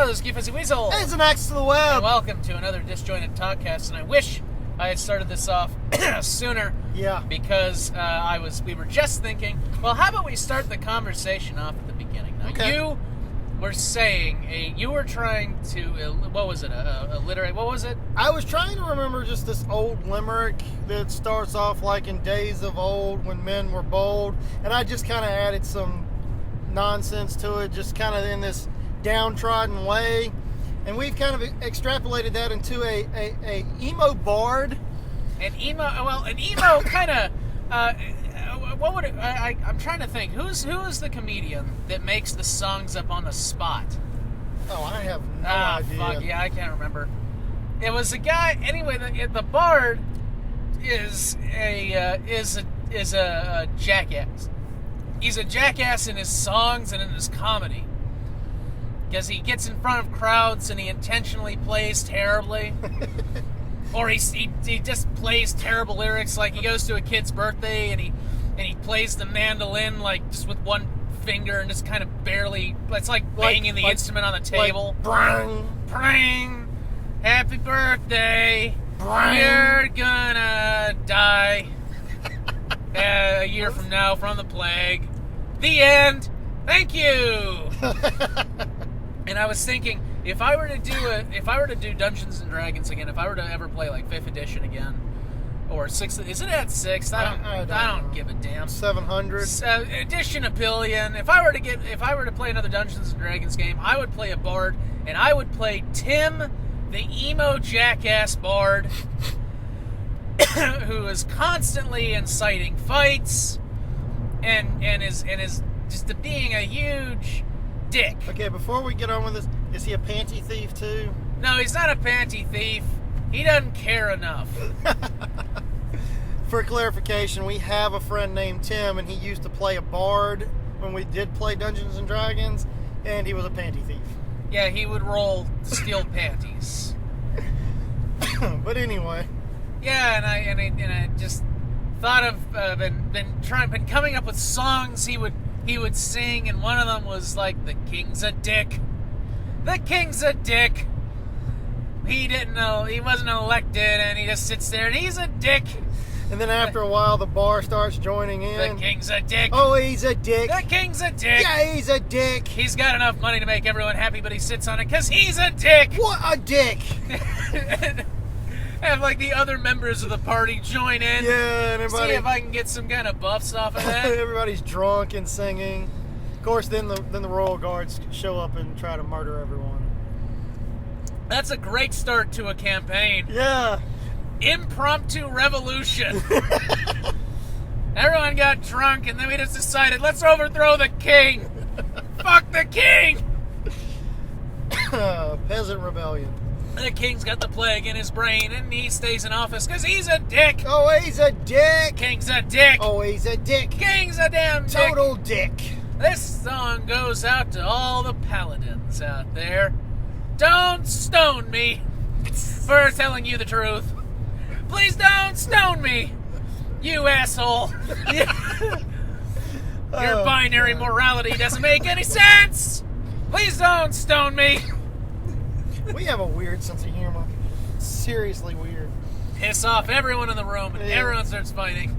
this is Ski Fuzzy Weasel. It's an axe to the web. And welcome to another Disjointed Talkcast. And I wish I had started this off sooner. Yeah. Because we were just thinking, well, how about we start the conversation off at the beginning? Now, okay. You were saying, you were trying to, what was it, alliterate, what was it? I was trying to remember just this old limerick that starts off like in days of old when men were bold. And I just kind of added some nonsense to it, just kind of in this downtrodden way. And we've kind of extrapolated that into a emo bard. An emo kind of, what would it, I'm trying to think, who is the comedian that makes the songs up on the spot? Oh, I have no idea. Fuck, yeah, I can't remember. It was a guy, anyway, the bard is a jackass. He's a jackass in his songs and in his comedy. Because he gets in front of crowds and he intentionally plays terribly. Or he just plays terrible lyrics, like he goes to a kid's birthday and he plays the mandolin like just with one finger and just kind of barely, it's like banging the instrument on the table. Brang. Brang. Happy birthday. Brang. You're gonna die a year from now from the plague. The end. Thank you. And I was thinking, if I were to do Dungeons and Dragons again, if I were to ever play like 5th edition again, or 6th, is it at 6th? I don't give a damn. 700 edition a billion. If I were to play another Dungeons and Dragons game, I would play a bard, and I would play Tim, the emo jackass bard, who is constantly inciting fights, and is just being a huge dick. Okay, before we get on with this, is he a panty thief too? No, he's not a panty thief. He doesn't care enough. For clarification, we have a friend named Tim, and he used to play a bard when we did play Dungeons and Dragons, and he was a panty thief. Yeah, he would roll steel panties. But anyway. Yeah, and I just thought of been coming up with songs he would sing, and one of them was like, "The King's a dick. The King's a dick. He didn't know, he wasn't elected, and he just sits there, and he's a dick." And then after a while, the bar starts joining in. The King's a dick. Oh, he's a dick. The King's a dick. Yeah, he's a dick. He's got enough money to make everyone happy, but he sits on it because he's a dick. What a dick. Have like the other members of the party join in. Yeah, and everybody. See if I can get some kind of buffs off of that. Everybody's drunk and singing. Of course, then the royal guards show up and try to murder everyone. That's a great start to a campaign. Yeah. Impromptu revolution. Everyone got drunk, and then we just decided, let's overthrow the king. Fuck the king. Peasant rebellion. The king's got the plague in his brain, and he stays in office because he's a dick. Oh, he's a dick. King's a dick. Oh, he's a dick. King's a damn dick. Total dick. This song goes out to all the paladins out there. Don't stone me for telling you the truth. Please don't stone me, you asshole. Your binary morality doesn't make any sense. Please don't stone me. We have a weird sense of humor. Seriously weird. Piss off everyone in the room, and everyone starts fighting.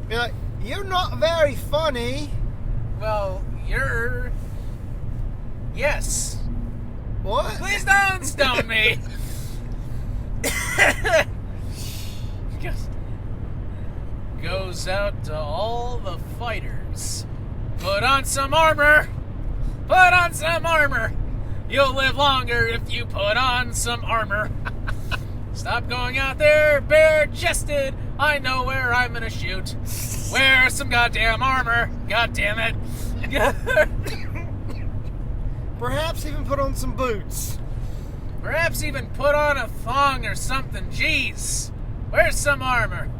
Be like, you're not very funny. Well, you're... Yes. What? Please don't stone me. Goes out to all the fighters. Put on some armor. Put on some armor. You'll live longer if you put on some armor. Stop going out there bare-chested. I know where I'm gonna shoot. Wear some goddamn armor. God damn it. Perhaps even put on some boots. Perhaps even put on a thong or something. Jeez. Where's some armor?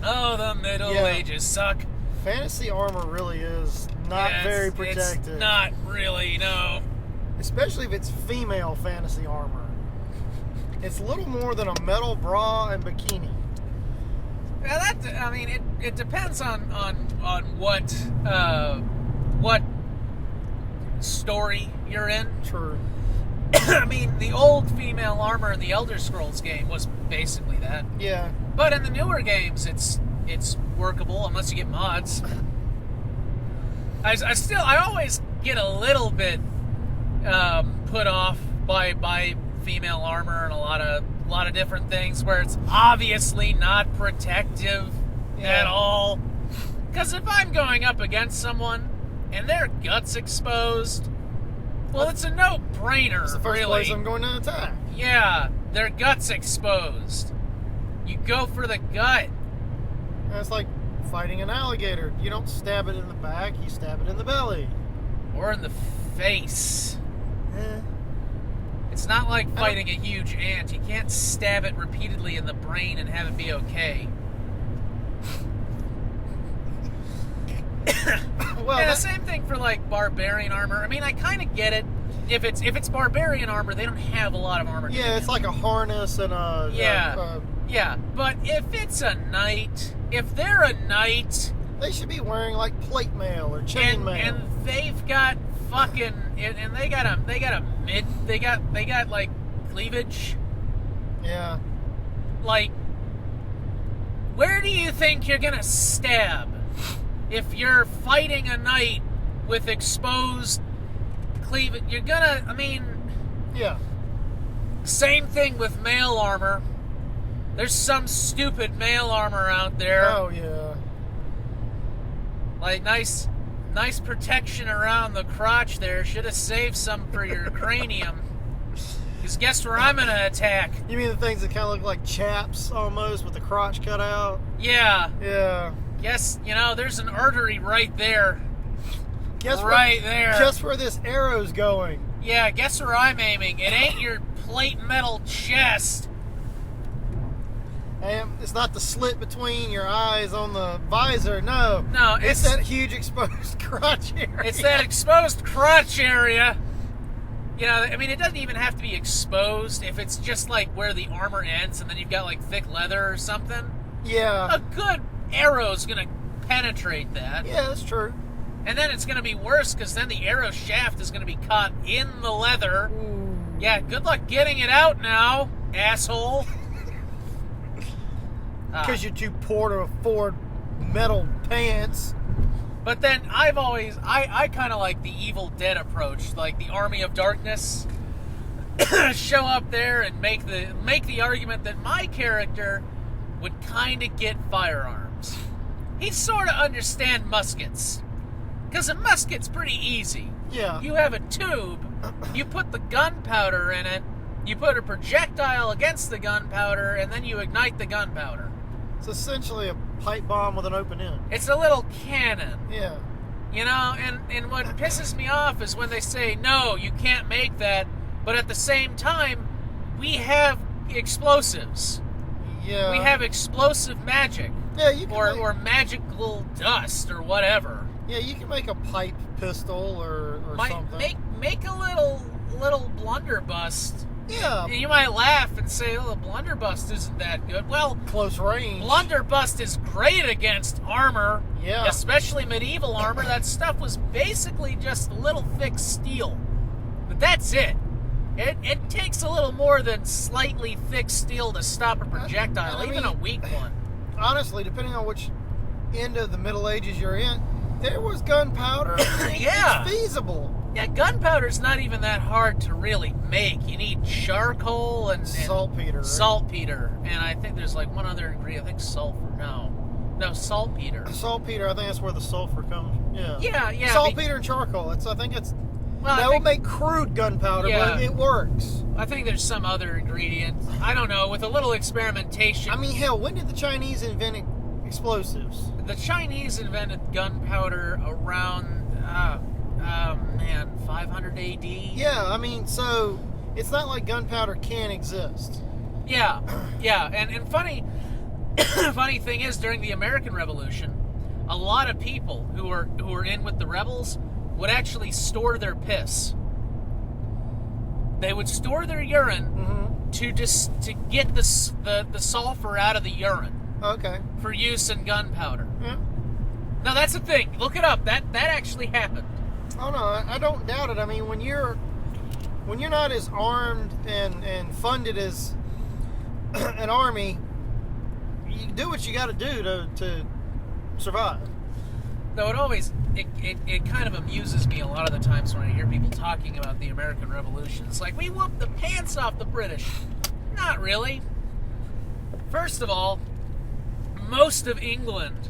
Oh, the Middle Ages suck. Fantasy armor really is not very protected. It's not really, no. Especially if it's female fantasy armor. It's little more than a metal bra and bikini. Yeah, I mean, it depends on what story you're in. True. I mean, the old female armor in the Elder Scrolls game was basically that. Yeah. But in the newer games, it's workable unless you get mods. I always get a little bit put off by female armor and a lot of different things where it's obviously not protective at all. Because if I'm going up against someone and their guts exposed, well, it's a no-brainer. It's the first really. place I'm going to attack. Yeah, their gut's exposed. You go for the gut. And it's like fighting an alligator. You don't stab it in the back, you stab it in the belly. Or in the face. Eh. It's not like fighting a huge ant. You can't stab it repeatedly in the brain and have it be okay. Well, yeah, the same thing for like barbarian armor. I mean, I kind of get it. If it's barbarian armor, they don't have a lot of armor. Yeah, it's like a harness and a... Yeah, but if it's a knight, if they're a knight... They should be wearing like plate mail or chain mail. And they've got fucking... And they got like cleavage. Yeah. Like, where do you think you're gonna stab? If you're fighting a knight with exposed cleavage, you're gonna, I mean... Yeah. Same thing with mail armor. There's some stupid mail armor out there. Oh, yeah. Like, nice protection around the crotch there. Should have saved some for your cranium. Because guess where I'm gonna attack? You mean the things that kind of look like chaps, almost, with the crotch cut out? Yeah. Yeah. Guess, there's an artery right there. Guess there. Guess where this arrow's going. Yeah, guess where I'm aiming. It ain't your plate metal chest. And it's not the slit between your eyes on the visor. No. No, it's that huge exposed crotch area. It's that exposed crotch area. I mean, it doesn't even have to be exposed if it's just like where the armor ends and then you've got like thick leather or something. Yeah. A good arrow's gonna penetrate that. Yeah, that's true. And then it's gonna be worse because then the arrow shaft is gonna be caught in the leather. Ooh. Yeah, good luck getting it out now, asshole. Because you're too poor to afford metal pants. But then I kind of like the Evil Dead approach, like the Army of Darkness. Show up there and make the argument that my character would kind of get firearms. He sort of understand muskets. Because a musket's pretty easy. Yeah. You have a tube, you put the gunpowder in it, you put a projectile against the gunpowder, and then you ignite the gunpowder. It's essentially a pipe bomb with an open end. It's a little cannon. Yeah. And what pisses me off is when they say, no, you can't make that, but at the same time, we have explosives. Yeah. We have explosive magic. Yeah, you can or magical dust or whatever. Yeah, you can make a pipe pistol or something. Make a little blunderbuss. Yeah. You might laugh and say, oh, the blunderbuss isn't that good. Well, close range. Blunderbuss is great against armor. Yeah. Especially medieval armor. That stuff was basically just a little thick steel. But that's it. It takes a little more than slightly thick steel to stop a projectile, even a weak one. Honestly, depending on which end of the Middle Ages you're in, there was gunpowder. Yeah. It's feasible. Yeah, gunpowder's not even that hard to really make. You need charcoal and saltpeter. Right? Saltpeter. And I think there's like one other ingredient. I think sulfur. No, saltpeter. Saltpeter, I think that's where the sulfur comes. Yeah. Yeah. Saltpeter and charcoal. I think it's... Well, that will make crude gunpowder, but it works. I think there's some other ingredient. I don't know, with a little experimentation. I mean, hell, when did the Chinese invent explosives? The Chinese invented gunpowder around, 500 AD? Yeah, I mean, so it's not like gunpowder can't exist. Yeah. And funny thing is, during the American Revolution, a lot of people who were in with the rebels would actually store their piss. They would store their urine to get the sulfur out of the urine. Okay. For use in gunpowder. Yeah. No, that's the thing. Look it up. That actually happened. Oh no, I don't doubt it. I mean, when you're not as armed and funded as an army, you do what you got to do to survive. Though it kind of amuses me a lot of the times when I hear people talking about the American Revolution. It's like, we whooped the pants off the British. Not really. First of all, most of England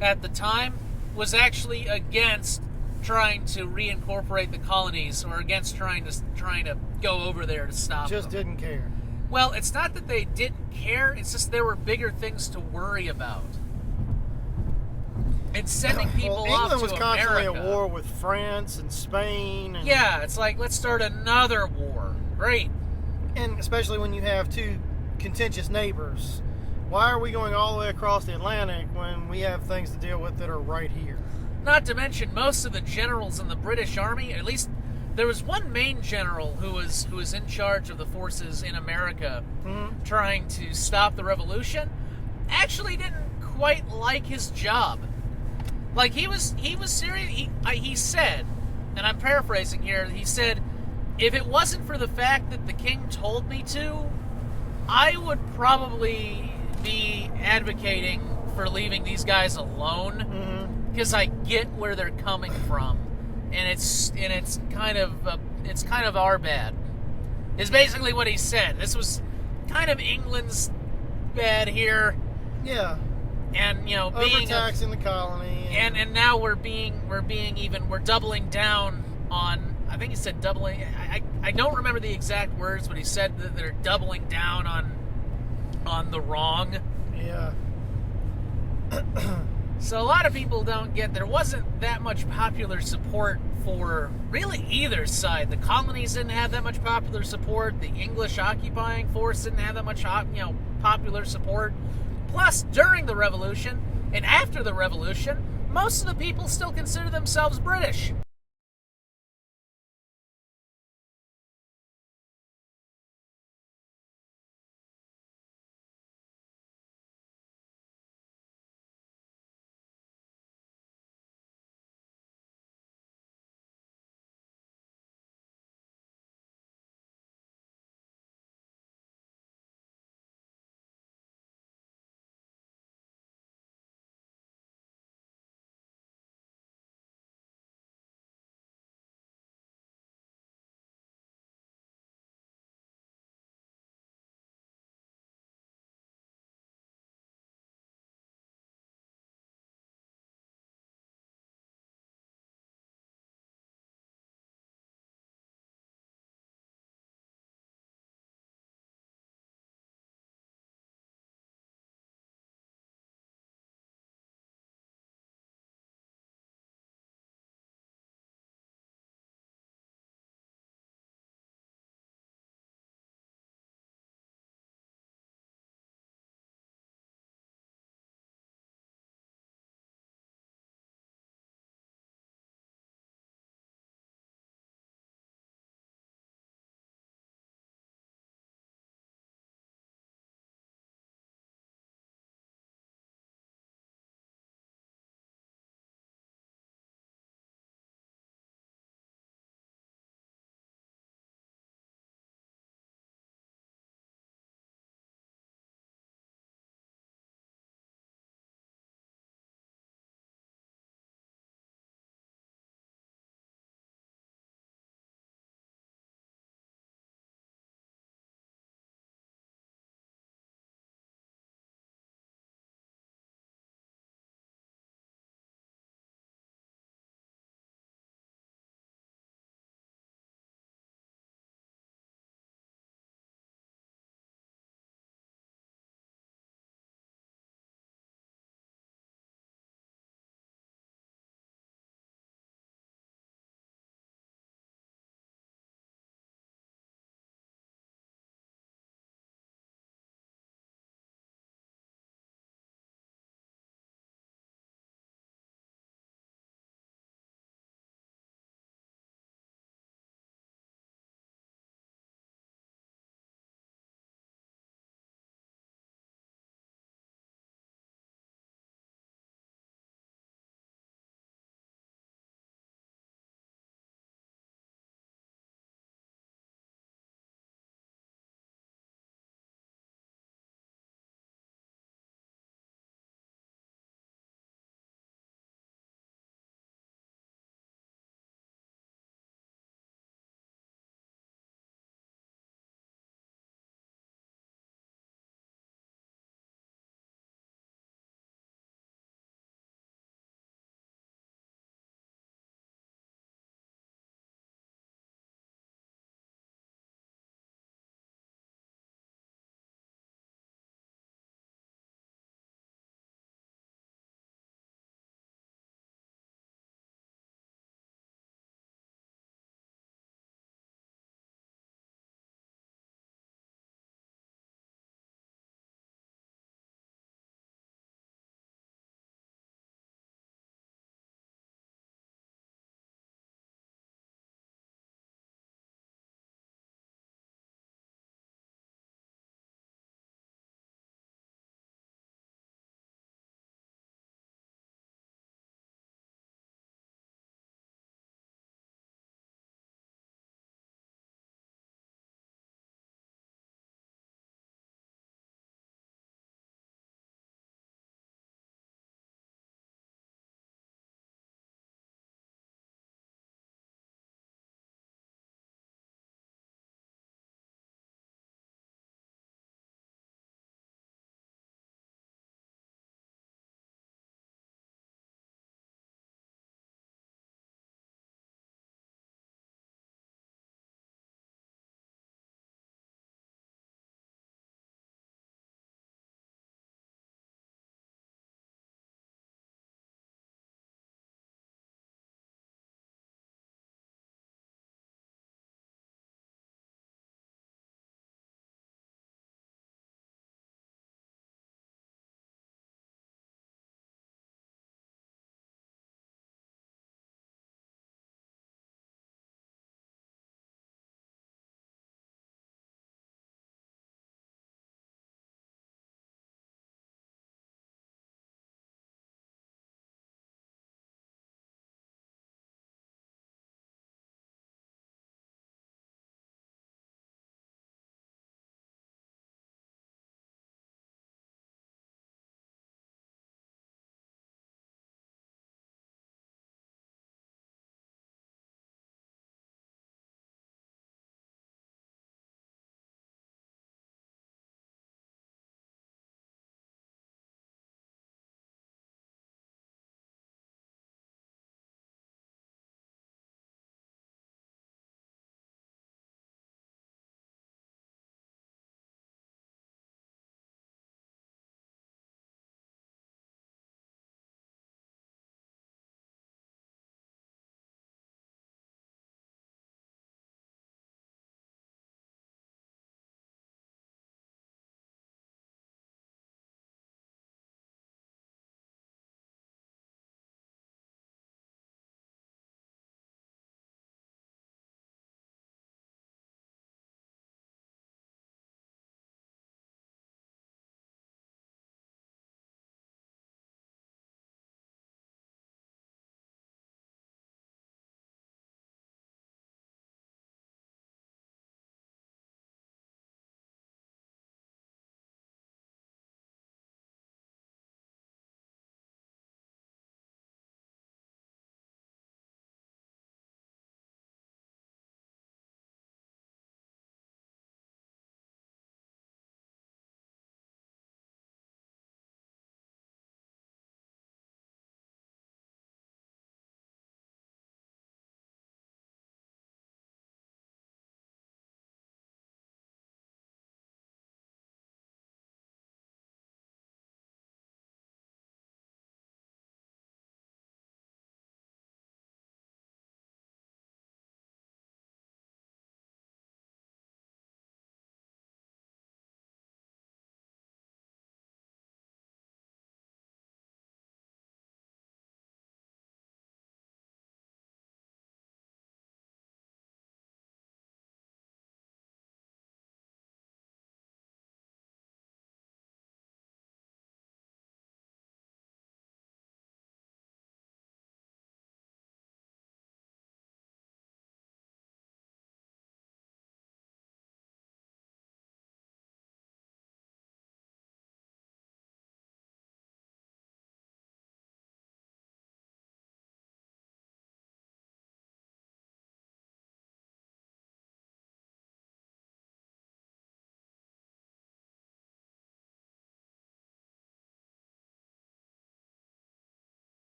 at the time was actually against trying to reincorporate the colonies, or against trying to go over there to stop Just them. didn't care. Well, it's not that they didn't care, it's just there were bigger things to worry about. And sending people off to England was constantly America. at war with France and Spain. And, Yeah, it's like, let's start another war. Great. and especially when you have two contentious neighbors. Why are we going all the way across the Atlantic when we have things to deal with that are right here? Not to mention, most of the generals in the British Army, at least there was one main general who was in charge of the forces in America trying to stop the revolution, actually didn't quite like his job. Like, he was serious. He said, and I'm paraphrasing here, he said, if it wasn't for the fact that the king told me to, I would probably be advocating for leaving these guys alone, because I get where they're coming from, and it's kind of our bad. Is basically what he said. This was kind of England's bad here. Yeah. And, being overtaxing the colony, and now we're doubling down on. I think he said doubling. I don't remember the exact words, but he said that they're doubling down on the wrong. Yeah. So a lot of people don't get, there wasn't that much popular support for really either side. The colonies didn't have that much popular support. The English occupying force didn't have that much popular support. Plus, during the Revolution and after the Revolution, most of the people still consider themselves British.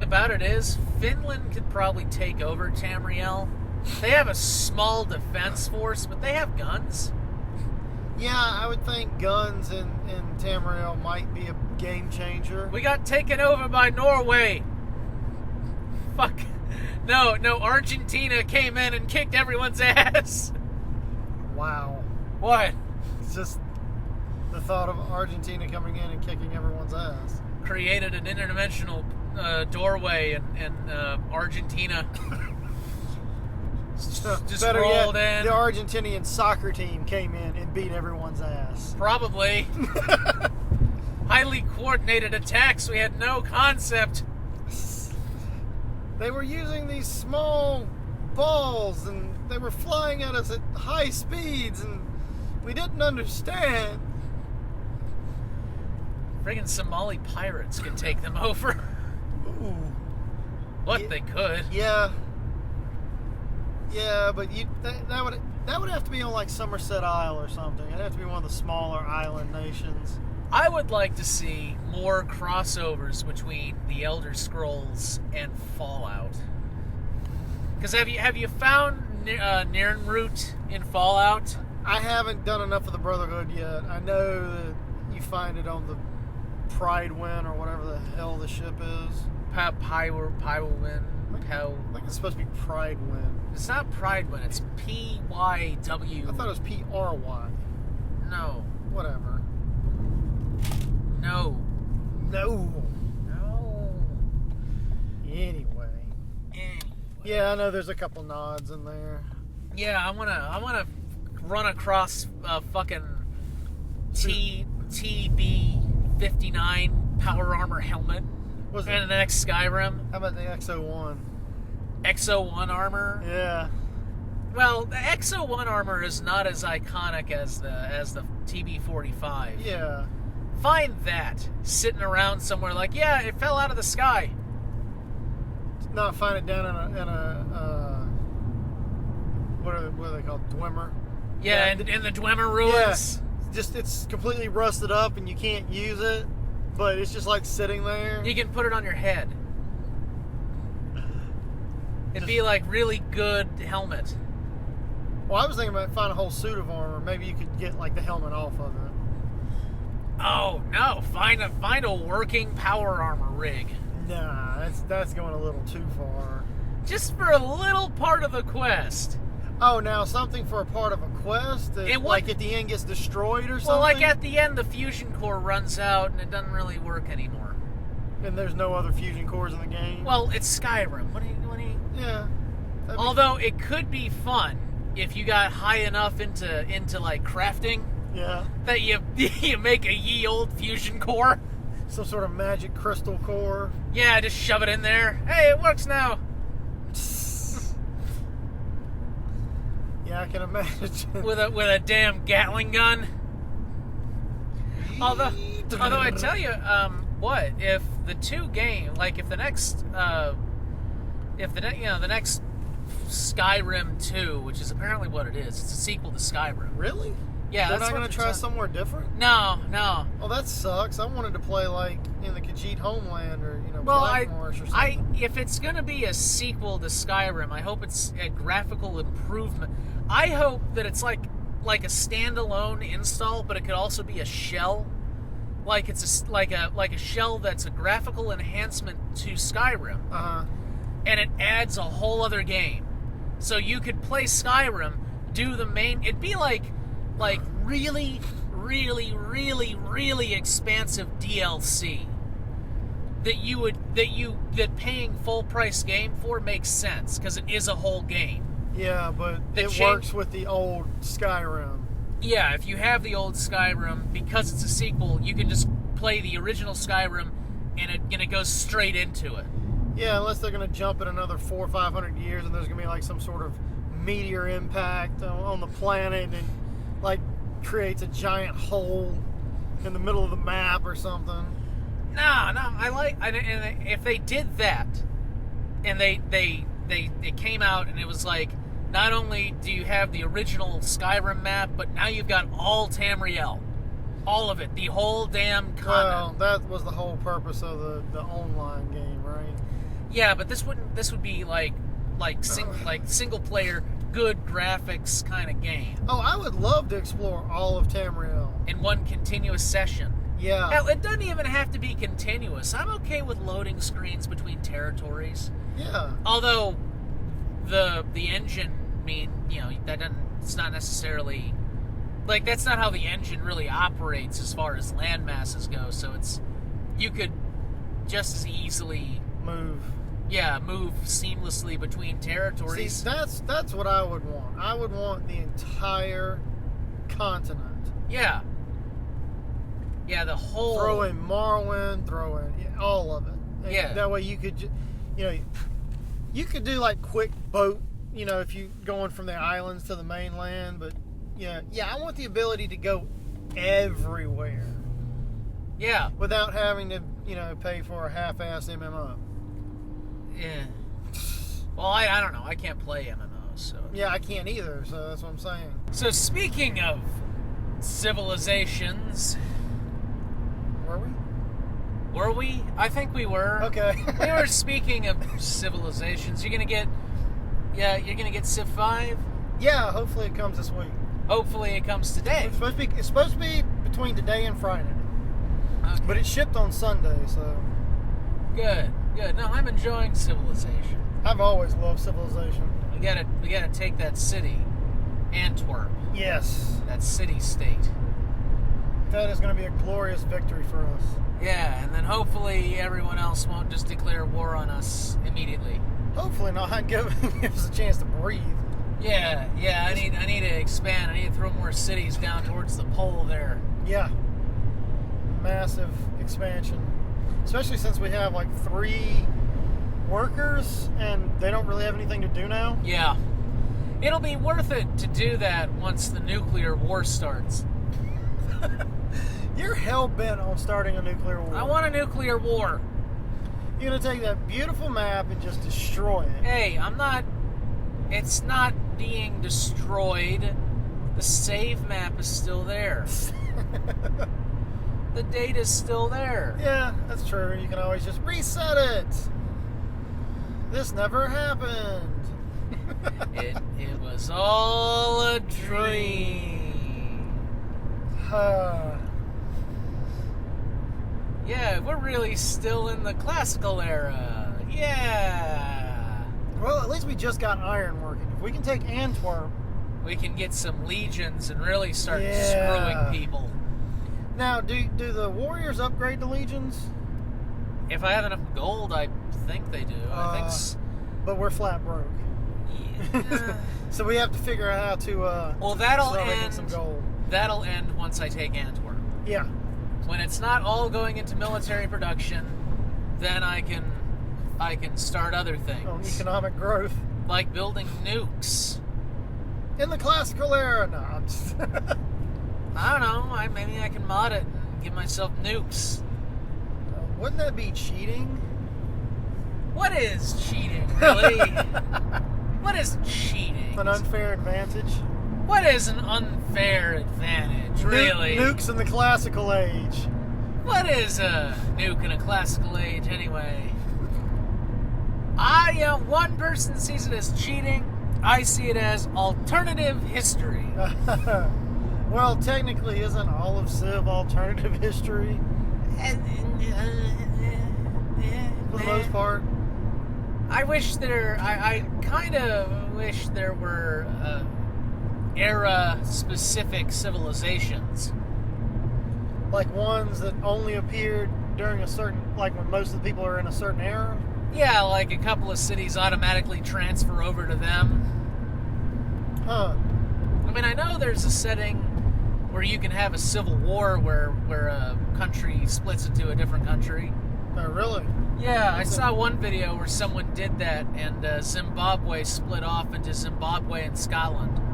about it is, Finland could probably take over Tamriel. They have a small defense force, but they have guns. Yeah, I would think guns in Tamriel might be a game changer. We got taken over by Norway. Fuck. No, Argentina came in and kicked everyone's ass. Wow. What? It's just the thought of Argentina coming in and kicking everyone's ass. Created an interdimensional doorway in Argentina. Just Better rolled yet, in. the Argentinian soccer team came in and beat everyone's ass. Probably. Highly coordinated attacks. We had no concept. They were using these small balls and they were flying at us at high speeds and we didn't understand. Friggin' Somali pirates could take them over. Ooh. What they could. Yeah. Yeah, but that would have to be on like Somerset Isle or something. It'd have to be one of the smaller island nations. I would like to see more crossovers between the Elder Scrolls and Fallout. Because have you found Nirnroot in Fallout? I haven't done enough of the Brotherhood yet. I know that you find it on the Pridewind or whatever the hell the ship is. Pywind. I think it's supposed to be Pridewind. It's not Pridewind. It's PYW. I thought it was PRY. No. Whatever. No. No. Anyway. Yeah, I know there's a couple nods in there. Yeah, I wanna run across fucking TB59 power armor helmet Was in it? the next Skyrim. How about the XO1? XO1 armor. Yeah. Well, the XO1 armor is not as iconic as the TB45. Yeah. Find that sitting around somewhere like, yeah, it fell out of the sky. Not find it down in a what are they called? Dwemer? Yeah, Yeah. in the Dwemer ruins. Yeah. Just it's completely rusted up and you can't use it, but it's just like sitting there. You can put it on your head. It'd be like really good helmet. Well, I was thinking about finding a whole suit of armor. Maybe you could get like the helmet off of it. Oh no! Find a working power armor rig. Nah, that's going a little too far. Just for a little part of the quest. Oh, now something for a part of a quest that, like at the end gets destroyed or something. Well, like at the end, the fusion core runs out and it doesn't really work anymore. And there's no other fusion cores in the game. Well, it's Skyrim. What do you? Yeah. Although it could be fun if you got high enough into like crafting. Yeah. That you make a ye old fusion core. Some sort of magic crystal core. Yeah, just shove it in there. Hey, it works now. Yeah, I can imagine. With a damn Gatling gun. Although I tell you, what if the two game, like if the next, the next Skyrim 2, which is apparently what it is, it's a sequel to Skyrim. Really? Yeah, they're that's not what going to try somewhere different? No. Oh, that sucks. I wanted to play like in the Khajiit homeland or Well, Black Marsh or something. if it's going to be a sequel to Skyrim, I hope it's a graphical improvement. I hope that it's like a standalone install, but it could also be a shell. Like it's like a shell that's a graphical enhancement to Skyrim. Uh-huh. And it adds a whole other game. So you could play Skyrim, do the main. It'd be like really, really, really, really expansive DLC that paying full price game for makes sense because it is a whole game. Yeah, but it works with the old Skyrim. Yeah, if you have the old Skyrim, because it's a sequel, you can just play the original Skyrim and it goes straight into it. Yeah, unless they're going to jump it another 400 or 500 years and there's going to be like some sort of meteor impact on the planet and like creates a giant hole in the middle of the map or something. No, and if they did that and they came out and it was like, not only do you have the original Skyrim map, but now you've got all Tamriel. All of it. The whole damn continent. Well, that was the whole purpose of the online game, right? Yeah, but this would be like single player, good graphics kind of game Oh, I would love to explore all of Tamriel. in one continuous session. Yeah. Hell, it doesn't even have to be continuous. I'm okay with loading screens between territories. Yeah. Although the engine that doesn't, it's not necessarily like, that's not how the engine really operates as far as land masses go. So you could just as easily move seamlessly between territories. See, that's what I would want. I would want the entire continent. Yeah. Yeah, the whole... Throw in Morrowind, throw in all of it. And yeah. That way you could, you could do like quick boat, if you going from the islands to the mainland. But yeah, I want the ability to go everywhere. Yeah. Without having to, pay for a half-ass MMO. Yeah. Well, I don't know. I can't play MMOs, so... Yeah, I can't either, so that's what I'm saying. So speaking of civilizations... Were we? Were we? I think we were. Okay. We were speaking of civilizations. You're gonna get Civ 5? Yeah, hopefully it comes this week. Hopefully it comes today. It's supposed to be between today and Friday. Okay. But it shipped on Sunday, so... Good. No, I'm enjoying Civilization. I've always loved Civilization. We gotta take that city, Antwerp. Yes. That city-state. That is going to be a glorious victory for us. Yeah, and then hopefully everyone else won't just declare war on us immediately. Hopefully not. Give us a chance to breathe. Yeah. I need to expand. I need to throw more cities down towards the pole there. Yeah. Massive expansion. Especially since we have like 3 workers and they don't really have anything to do now. Yeah. It'll be worth it to do that once the nuclear war starts. You're hell-bent on starting a nuclear war. I want a nuclear war. You're going to take that beautiful map and just destroy it. Hey, it's not being destroyed. The save map is still there. The data's still there. Yeah, that's true. You can always just reset it. This never happened. It was all a dream. Yeah, we're really still in the classical era. Yeah. Well, at least we just got iron working. If we can take Antwerp, we can get some legions and really start screwing people. Now, do the warriors upgrade to legions? If I have enough gold, I think they do. But we're flat broke. Yeah. So we have to figure out how to well, that'll start making end some gold. That'll end once I take Antwerp. Yeah. When it's not all going into military production, then I can start other things. On economic growth. Like building nukes. In the classical era? No, I'm just... I don't know. Maybe I can mod it and give myself nukes. Wouldn't that be cheating? What is cheating, really? What is cheating? An unfair advantage? What is an unfair advantage, really? Nukes in the classical age. What is a nuke in a classical age, anyway? One person sees it as cheating. I see it as alternative history. Well, technically, isn't all of Civ alternative history? For the most part. I kind of wish there were era-specific civilizations. Like ones that only appeared during a certain, like when most of the people are in a certain era? Yeah, like a couple of cities automatically transfer over to them. Huh. I mean, I know there's a setting where you can have a civil war where a country splits into a different country. Oh, really? Yeah, I saw one video where someone did that, and Zimbabwe split off into Zimbabwe and Scotland.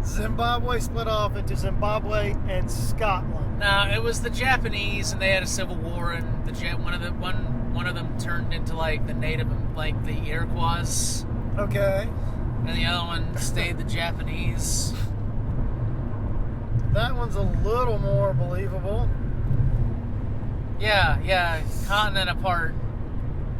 Zimbabwe split off into Zimbabwe and Scotland. No, it was the Japanese, and they had a civil war, and one of them turned into like the native, like the Iroquois. Okay. And the other one stayed the Japanese. That one's a little more believable. Yeah. Continent apart,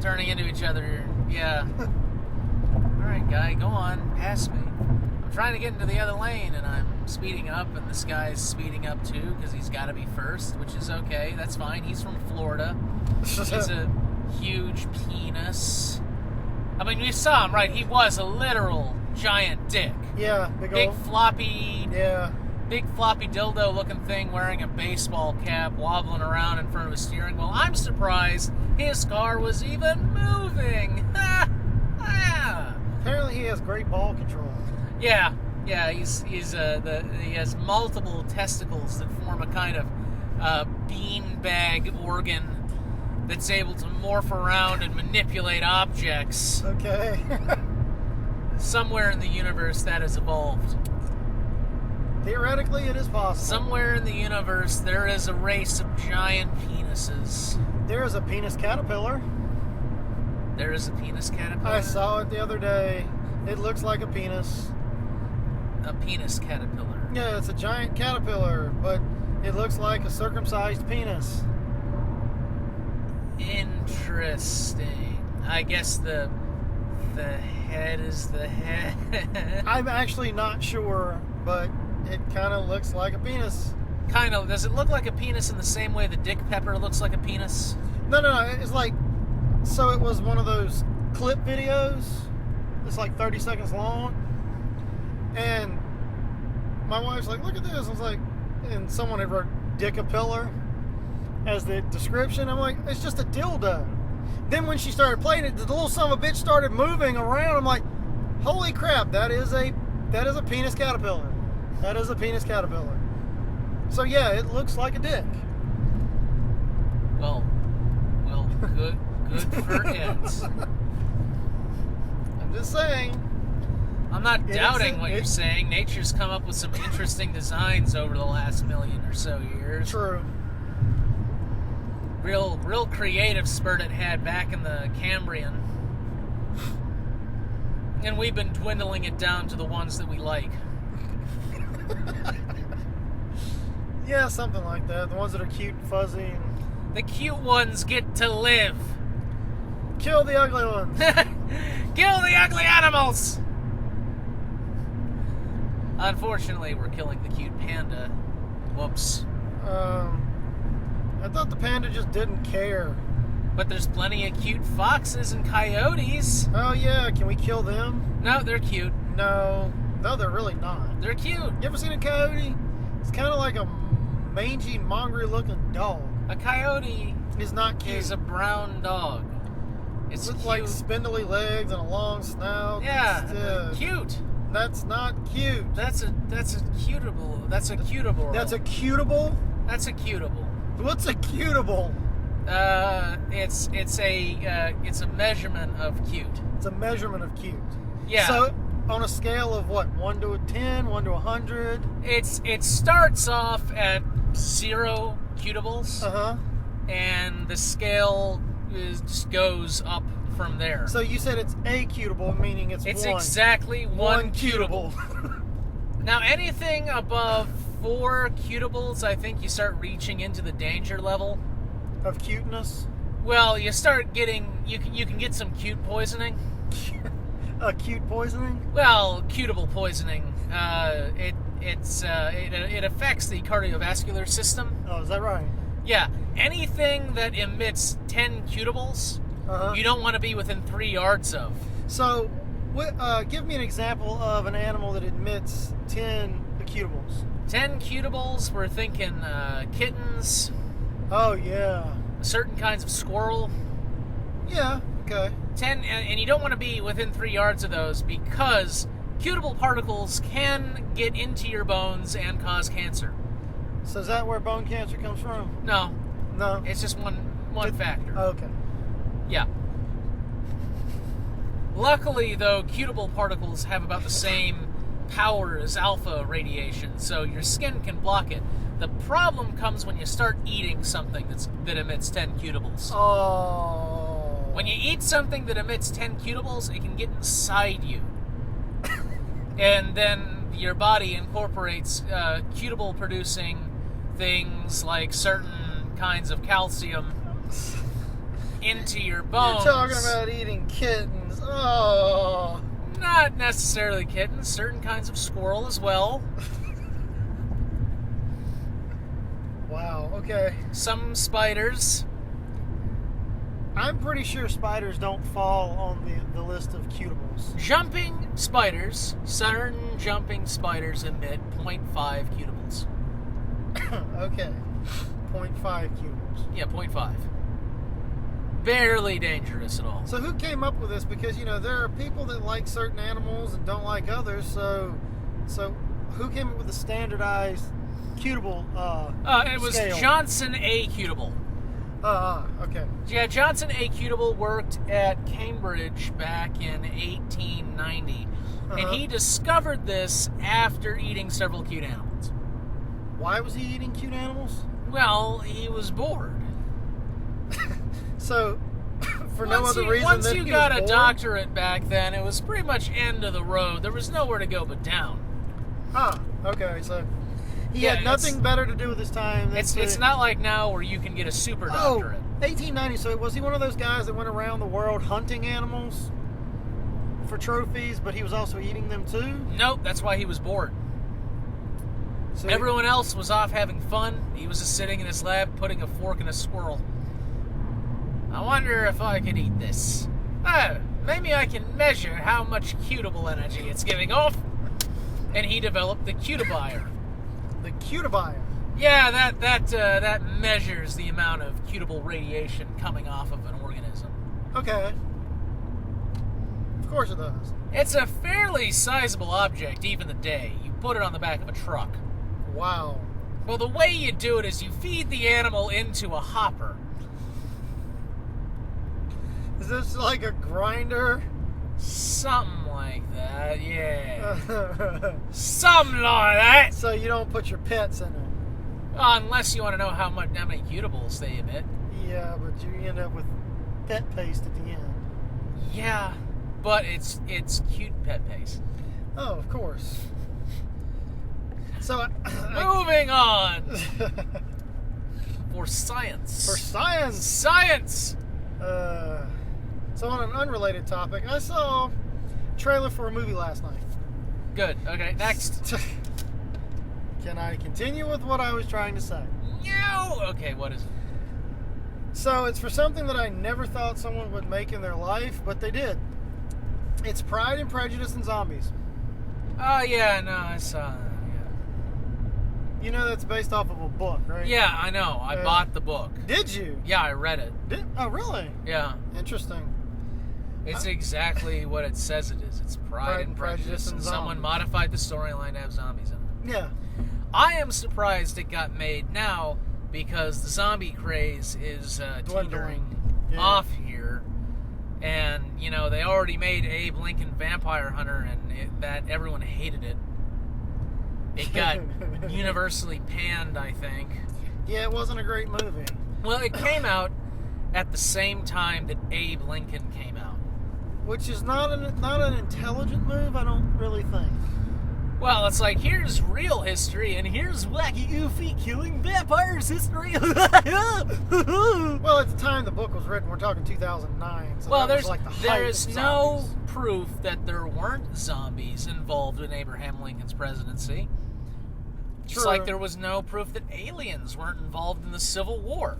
turning into each other. Yeah. All right, guy, go on, pass me. I'm trying to get into the other lane, and I'm speeding up, and this guy's speeding up too because he's got to be first, which is okay. That's fine. He's from Florida. He's a huge penis. I mean, we saw him, right? He was a literal giant dick. Yeah, big floppy. Yeah. Big floppy dildo looking thing wearing a baseball cap wobbling around in front of a steering wheel. I'm surprised his car was even moving. Apparently he has great ball control. Yeah, he has multiple testicles that form a kind of beanbag organ that's able to morph around and manipulate objects. Okay. Somewhere in the universe that has evolved. Theoretically, it is possible. Somewhere in the universe, there is a race of giant penises. There is a penis caterpillar. There is a penis caterpillar? I saw it the other day. It looks like a penis. A penis caterpillar? Yeah, it's a giant caterpillar, but it looks like a circumcised penis. Interesting. I guess the head is the head. I'm actually not sure, but it kind of looks like a penis. Kind of. Does it look like a penis in the same way the dick pepper looks like a penis? No. It's like, so it was one of those clip videos. It's like 30 seconds long. And my wife's like, look at this. I was like, and someone had wrote dickapillar as the description. I'm like, it's just a dildo. Then when she started playing it, the little son of a bitch started moving around. I'm like, holy crap, that is a penis caterpillar. That is a penis caterpillar. So yeah, it looks like a dick. Well, good for it. I'm just saying. I'm not doubting what you're saying. Nature's come up with some interesting designs over the last million or so years. True. Real creative spurt it had back in the Cambrian. And we've been dwindling it down to the ones that we like. Yeah, something like that. The ones that are cute and fuzzy. And the cute ones get to live. Kill the ugly ones. Kill the ugly animals! Unfortunately, we're killing the cute panda. Whoops. I thought the panda just didn't care. But there's plenty of cute foxes and coyotes. Oh yeah, can we kill them? No, they're cute. No, they're really not. They're cute. You ever seen a coyote? It's kind of like a mangy, mongrel-looking dog. A coyote is not cute. Is a brown dog. It's with cute. like spindly legs and a long snout. Yeah, cute. That's not cute. That's a cutable. That's a cutable. That's a cutable? That's a cutable. What's a cutable? It's a measurement of cute. It's a measurement of cute. Yeah. So on a scale of what, 1 to a 10, 1 to 100? It starts off at 0 cutables. And the scale just goes up from there. So you said it's a cutable, meaning it's one. Exactly one cutable. Now anything above 4 cutables, I think you start reaching into the danger level of cuteness. Well, you start getting you can get some cute poisoning. Cute poisoning? Well, cutable poisoning. It affects the cardiovascular system. Oh, is that right? Yeah. Anything that emits 10 cutables, you don't want to be within 3 yards of. So, give me an example of an animal that emits 10 cutables. 10 cutables, we're thinking kittens. Oh, yeah. Certain kinds of squirrel. Yeah, okay. 10, and you don't want to be within 3 yards of those because cutable particles can get into your bones and cause cancer. So is that where bone cancer comes from? No. No? It's just one factor. Okay. Yeah. Luckily, though, cutable particles have about the same power as alpha radiation, so your skin can block it. The problem comes when you start eating something that emits 10 cutables. Oh. When you eat something that emits 10 cutables, it can get inside you. And then your body incorporates cutable-producing things like certain kinds of calcium into your bones. You're talking about eating kittens. Oh. Not necessarily kittens, certain kinds of squirrel as well. Wow, okay. Some spiders. I'm pretty sure spiders don't fall on the list of cutables. Jumping spiders, certain jumping spiders emit 0.5 cutables. Okay. 0.5 cutables. Yeah, 0.5. Barely dangerous at all. So who came up with this? Because, there are people that like certain animals and don't like others, so who came up with the standardized cutable it was scale? Johnson A. Cutable. Okay. Yeah, Johnson A. Cutable worked at Cambridge back in 1890. And he discovered this after eating several cute animals. Why was he eating cute animals? Well, he was bored. So, for no other reason once than you he got was a bored? doctorate back then, it was pretty much end of the road. There was nowhere to go but down. Okay, so he had nothing better to do with his time. It's not like now where you can get a super doctorate. 1890, so was he one of those guys that went around the world hunting animals for trophies, but he was also eating them too? Nope, that's why he was bored. So Everyone else was off having fun. He was just sitting in his lab putting a fork in a squirrel. I wonder if I could eat this. Oh, maybe I can measure how much cutable energy it's giving off. And he developed the cutibier. The cutibier. Yeah, that measures the amount of cutable radiation coming off of an organism. Okay. Of course it does. It's a fairly sizable object even today. You put it on the back of a truck. Wow. Well, the way you do it is you feed the animal into a hopper. Is this like a grinder? Something like that, yeah. Something like that. So you don't put your pets in it. Unless you want to know how many cutables they emit. Yeah, but you end up with pet paste at the end. Yeah, but it's cute pet paste. Oh, of course. So, moving on. For science. For science. Science. So on an unrelated topic, I saw a trailer for a movie last night. Good. Okay, next. Can I continue with what I was trying to say? No. Okay, what is it? So it's for something that I never thought someone would make in their life, but they did. It's Pride and Prejudice and Zombies. Oh, yeah, no, I saw that. You know that's based off of a book, right? Yeah, I know. I bought the book. Did you? Yeah, I read it. Oh, really? Yeah. Interesting. It's exactly what it says it is. It's Pride and Prejudice, and someone modified the storyline to have zombies in it. Yeah. I am surprised it got made now because the zombie craze is teetering off here. And, they already made Abe Lincoln Vampire Hunter, and that everyone hated it. It got universally panned, I think. Yeah, it wasn't a great movie. Well, it came out at the same time that Abe Lincoln came out. Which is not an intelligent move, I don't really think. Well, it's like, here's real history, and here's wacky, goofy, killing vampires history. Well, at the time the book was written, we're talking 2009. So well, that was like the height there of is no zombies. proof that there weren't zombies involved in Abraham Lincoln's presidency. Just like there was no proof that aliens weren't involved in the Civil War.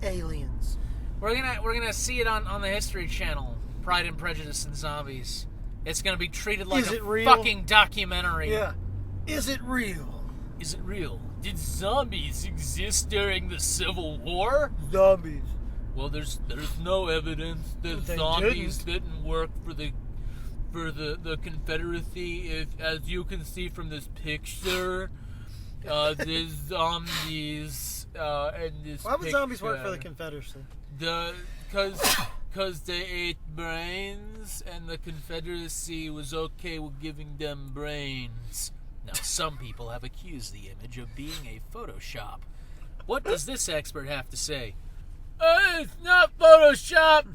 Aliens. We're gonna see it on the History Channel. Pride and Prejudice and Zombies. It's gonna be treated like a fucking documentary. Yeah. Is it real? Is it real? Did zombies exist during the Civil War? Zombies. Well, there's no evidence that zombies didn't work for the Confederacy. As you can see from this picture, there's zombies and this. Why would zombies work for the Confederacy? Because they ate brains, and the Confederacy was okay with giving them brains. Now, some people have accused the image of being a Photoshop. What does this expert have to say? It's not Photoshop!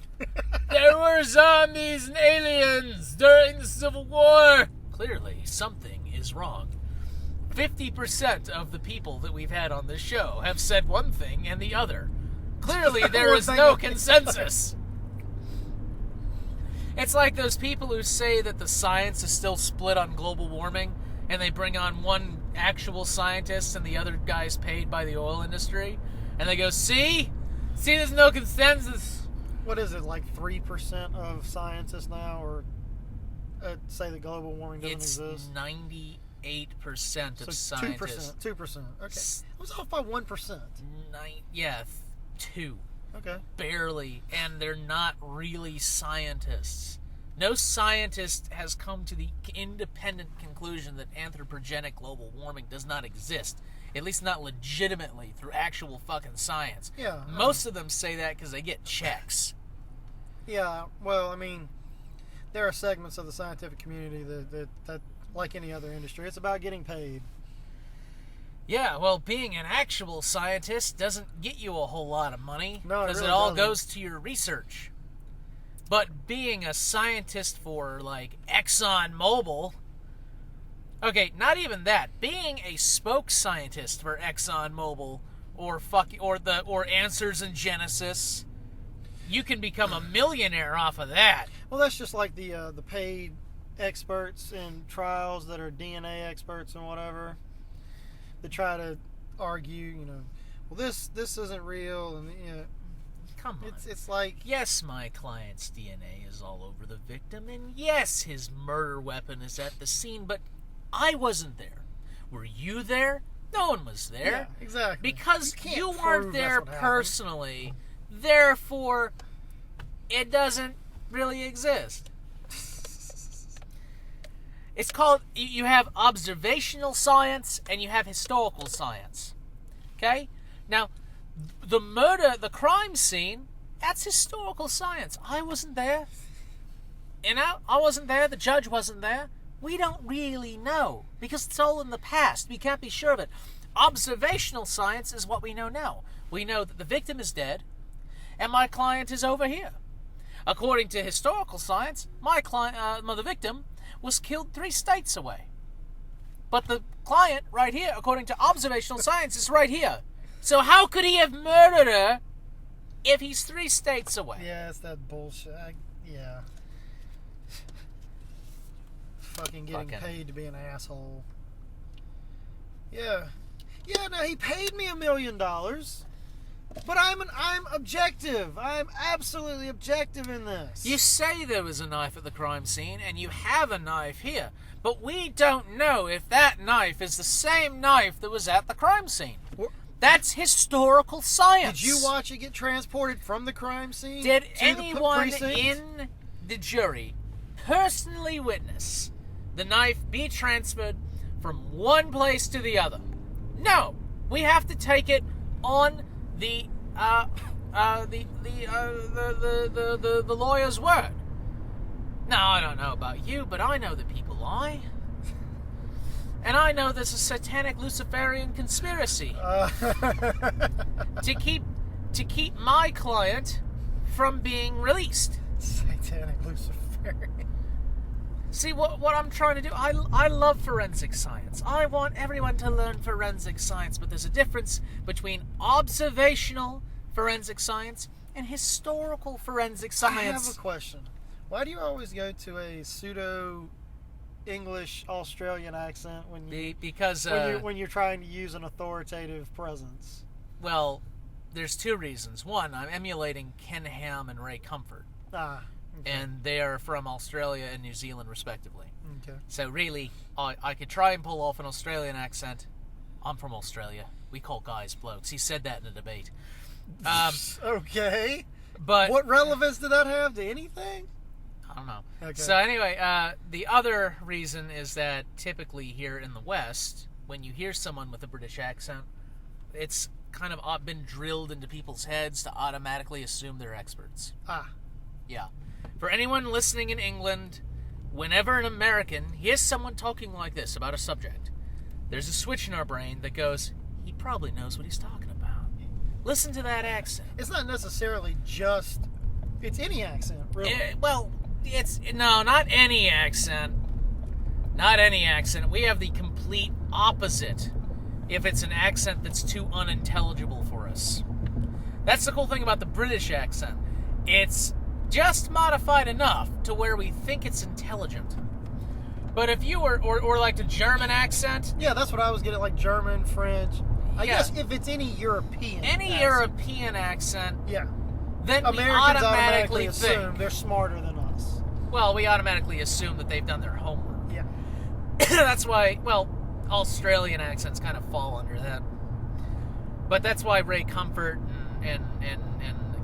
There were zombies and aliens during the Civil War! Clearly, something is wrong. 50% of the people that we've had on this show have said one thing and the other. Clearly, there is no consensus. It's like those people who say that the science is still split on global warming, and they bring on one actual scientist and the other guy's paid by the oil industry, and they go, see, there's no consensus. What is it, like 3% of scientists now, or say that global warming doesn't exist? It's 98% of scientists. 2%. Okay. I was off by 1%. 2. Okay. Barely, and they're not really scientists. No scientist has come to the independent conclusion that anthropogenic global warming does not exist. At least not legitimately through actual fucking science. Yeah. Most of them say that because they get checks. Yeah, well, I mean, there are segments of the scientific community that like any other industry, it's about getting paid. Yeah, well, being an actual scientist doesn't get you a whole lot of money. No, it because really it all doesn't. goes to your research. But being a scientist for, like, ExxonMobil... Okay, not even that. Being a spoke scientist for ExxonMobil or Answers in Genesis, you can become a millionaire off of that. Well, that's just like the paid experts in trials that are DNA experts and whatever. They try to argue, well, this isn't real, and Come on. it's like, yes, my client's DNA is all over the victim, and yes, his murder weapon is at the scene, but I wasn't there. Were you there? No one was there. yeah, exactly. Because can't you prove weren't that's there what happened. personally, therefore, it doesn't really exist. It's called, you have observational science and you have historical science. Okay? Now, the crime scene, that's historical science. I wasn't there. I wasn't there. The judge wasn't there. We don't really know because it's all in the past. We can't be sure of it. Observational science is what we know now. We know that the victim is dead and my client is over here. According to historical science, the victim was killed 3 states away. But the client right here, according to observational science, is right here. So how could he have murdered her if he's 3 states away? Yeah, it's that bullshit. Yeah. Fucking getting paid to be an asshole. Yeah. Yeah, no, he paid me $1 million. But I'm objective. I'm absolutely objective in this. You say there was a knife at the crime scene, and you have a knife here. But we don't know if that knife is the same knife that was at the crime scene. That's historical science. Did you watch it get transported from the crime scene? Did to anyone the precinct? in the jury personally witness the knife be transferred from one place to the other? No. We have to take it on the lawyer's word. Now, I don't know about you, but I know that people lie. And I know there's a satanic Luciferian conspiracy to keep my client from being released. Satanic Luciferian. See, what I'm trying to do, I love forensic science. I want everyone to learn forensic science, but there's a difference between observational forensic science and historical forensic science. I have a question. Why do you always go to a pseudo-English Australian accent when you're trying to use an authoritative presence? Well, there's 2 reasons. One, I'm emulating Ken Ham and Ray Comfort. Okay. And they are from Australia and New Zealand, respectively. Okay. So really, I could try and pull off an Australian accent. I'm from Australia. We call guys blokes. He said that in a debate. Okay. But what relevance did that have to anything? I don't know. Okay. So anyway, the other reason is that typically here in the West, when you hear someone with a British accent, it's kind of been drilled into people's heads to automatically assume they're experts. Yeah. For anyone listening in England, whenever an American hears someone talking like this about a subject, there's a switch in our brain that goes, he probably knows what he's talking about. Listen to that accent. It's not necessarily just... It's any accent, really. Not any accent. Not any accent. We have the complete complete opposite if it's an accent that's too unintelligible for us. That's the cool thing about the British accent. It's just modified enough to where we think it's intelligent. But if you were, or like the German accent... Yeah, that's what I was getting, like German, French. I Yeah. guess if it's any European European accent, yeah, then we Americans automatically assume think... they're smarter than us. Well, we automatically assume that they've done their homework. Yeah. That's why, well, Australian accents kind of fall under that. But that's why Ray Comfort and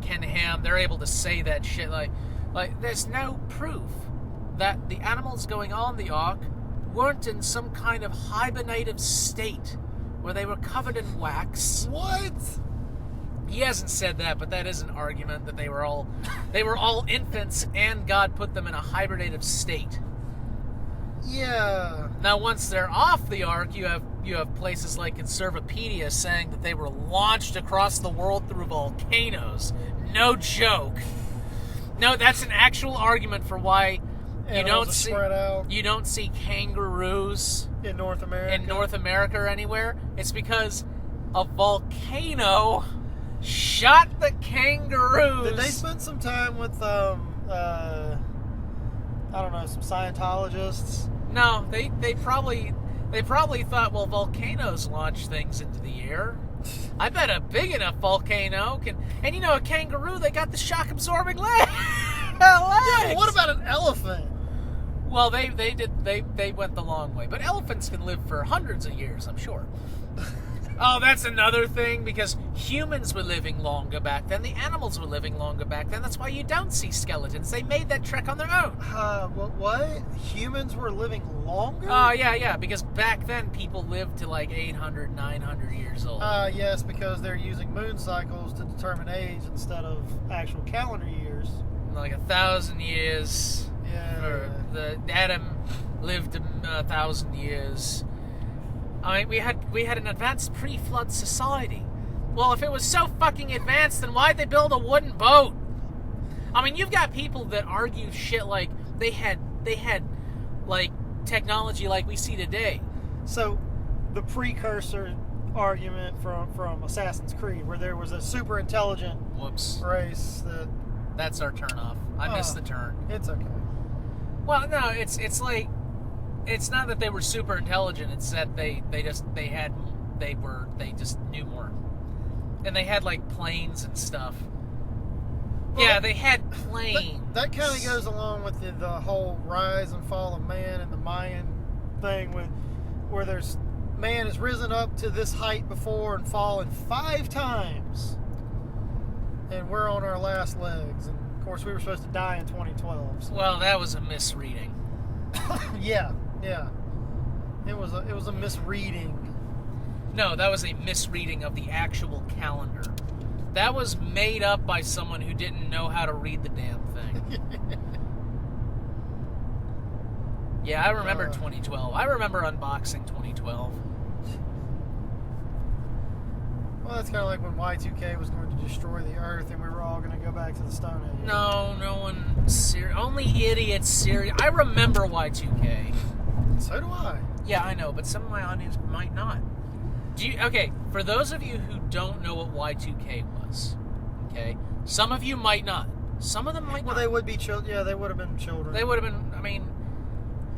Ken Ham, they're able to say that shit like there's no proof that the animals going on the Ark weren't in some kind of hibernative state where they were covered in wax. What? He hasn't said that, but that is an argument that they were all infants and God put them in a hibernative state. Yeah. Now, once they're off the Ark, you have places like Conservapedia saying that they were launched across the world through volcanoes. No joke. No, that's an actual argument for why you don't see kangaroos in North America or anywhere. It's because a volcano shot the kangaroos. Did they spend some time with I don't know, some Scientologists? No, they probably thought, well, volcanoes launch things into the air. I bet a big enough volcano can, and you know, a kangaroo, they got the shock absorbing legs. Yeah, but what about an elephant? Well, they went the long way, but elephants can live for hundreds of years, I'm sure. Oh, that's another thing, because humans were living longer back then. The animals were living longer back then. That's why you don't see skeletons. They made that trek on their own. What? Humans were living longer? Yeah, because back then people lived to like 800, 900 years old. Yes, because they're using moon cycles to determine age instead of actual calendar years. Like 1,000 years. Yeah. Or Adam lived 1,000 years. I mean, we had an advanced pre-flood society. Well, if it was so fucking advanced, then why'd they build a wooden boat? I mean, you've got people that argue shit like they had like technology like we see today. So, the precursor argument from Assassin's Creed, where there was a super intelligent race that's our turn off. I missed the turn. It's okay. Well, no, it's like, it's not that they were super intelligent. It's that they just knew more, and they had like planes and stuff. Well, yeah, they had planes. That kind of goes along with the whole rise and fall of man and the Mayan thing, where there's man has risen up to this height before and fallen 5 times, and we're on our last legs. And of course, we were supposed to die in 2012. So. Well, that was a misreading. Yeah. It was a misreading. No, that was a misreading of the actual calendar. That was made up by someone who didn't know how to read the damn thing. Yeah, I remember 2012. I remember unboxing 2012. Well, that's kind of like when Y2K was going to destroy the Earth and we were all going to go back to the Stone Age. No one only idiots serious. I remember Y2K. So do I. Yeah, I know, but some of my audience might not. Okay, for those of you who don't know what Y2K was, okay, some of you might not. Some of them might not. Well, they would be children. Yeah, they would have been children. They would have been, I mean,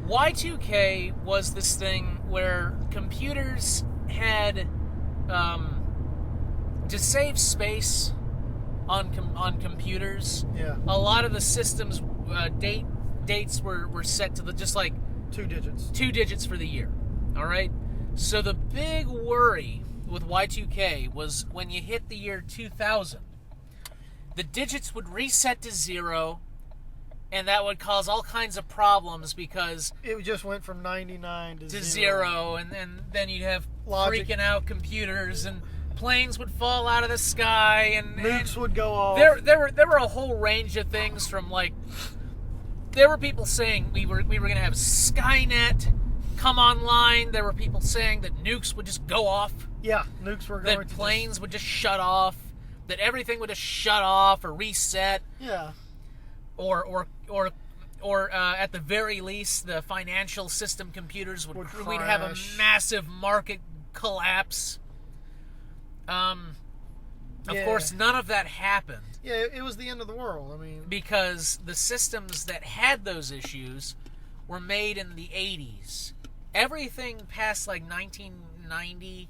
Y2K was this thing where computers had, to save space on computers, yeah, a lot of the systems, dates were set to just like 2 digits. 2 digits for the year, all right? So the big worry with Y2K was when you hit the year 2000, the digits would reset to 0, and that would cause all kinds of problems because it just went from 99 to 0, and then you'd have freaking out computers, and planes would fall out of the sky, and nukes would go off. There were a whole range of things, from like, there were people saying we were going to have Skynet come online. There were people saying that nukes would just go off. Yeah, nukes were going that planes would just shut off. That everything would just shut off or reset. Yeah. Or or at the very least, the financial system computers Would we'd have a crash. massive market collapse. Of Yeah. course, none of that happened Yeah, it was the end of the world. I mean, because the systems that had those issues were made in the 80s. Everything past like 1990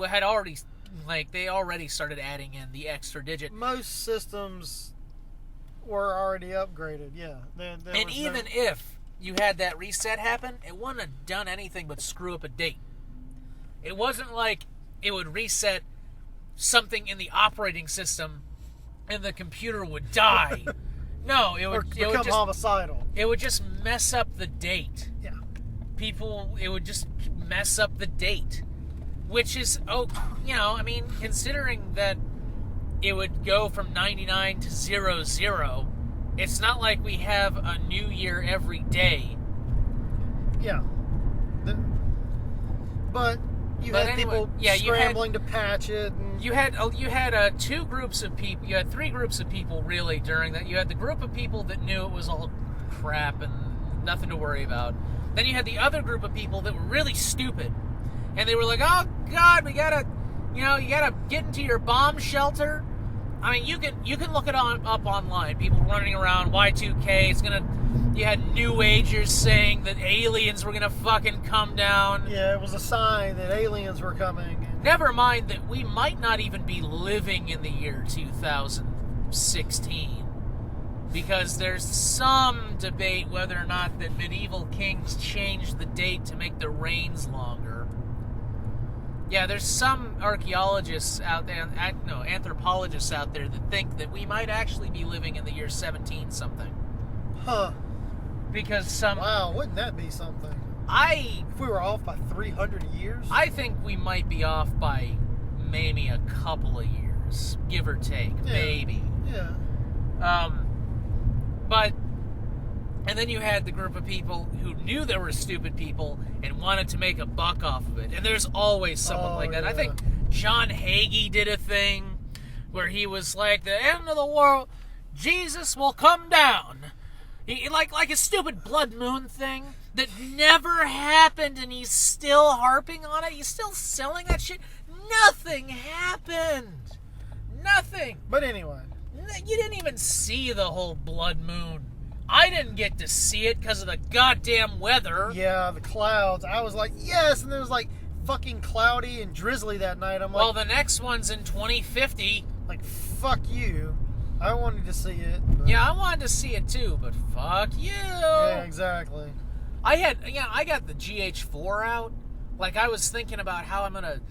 had already, like, they already started adding in the extra digit. most systems were already upgraded. Yeah, there And was even if you had that reset happen, it wouldn't have done anything but screw up a date. It wasn't like it would reset something in the operating system and the computer would die. No, it or would become just homicidal. it would just mess up the date. Yeah, It would just mess up the date, which is, I mean, considering that it would go from 99 to 00, it's not like we have a new year every day. yeah. But you But had anyway, people yeah, you had- scrambling to patch it. And, You had two groups of people. You had three groups of people really during that. You had the group of people that knew it was all crap and nothing to worry about. Then you had the other group of people that were really stupid, and they were like, "Oh God, we gotta, you gotta get into your bomb shelter." I mean, you can look it up online. People running around Y2K. You had New Agers saying that aliens were gonna fucking come down. yeah, it was a sign that aliens were coming. And, Never mind that we might not even be living in the year 2016, because there's some debate whether or not that medieval kings changed the date to make the reigns longer. Yeah, there's some archaeologists out there, anthropologists out there that think that we might actually be living in the year 17 something. huh? Because Wow, wouldn't that be something? If we were off by 300 years? I think we might be off by maybe a couple of years, give or take, Yeah. maybe. Yeah. And then you had the group of people who knew there were stupid people and wanted to make a buck off of it. And there's always someone like that. I yeah. think John Hagee did a thing where he was like, the end of the world, Jesus will come down. Like a stupid blood moon thing that never happened, and he's still harping on it. He's still selling that shit. Nothing happened. Nothing. But anyway. You didn't even see the whole blood moon. I didn't get to see it because of the goddamn weather. Yeah, the clouds. I was like, yes, and it was like fucking cloudy and drizzly that night. I'm Well, like, the next one's in 2050. fuck you. I wanted to see it. But, Yeah, I wanted to see it too, but fuck you. Yeah, exactly. I got the GH4 out. Like, I was thinking about how I'm gonna.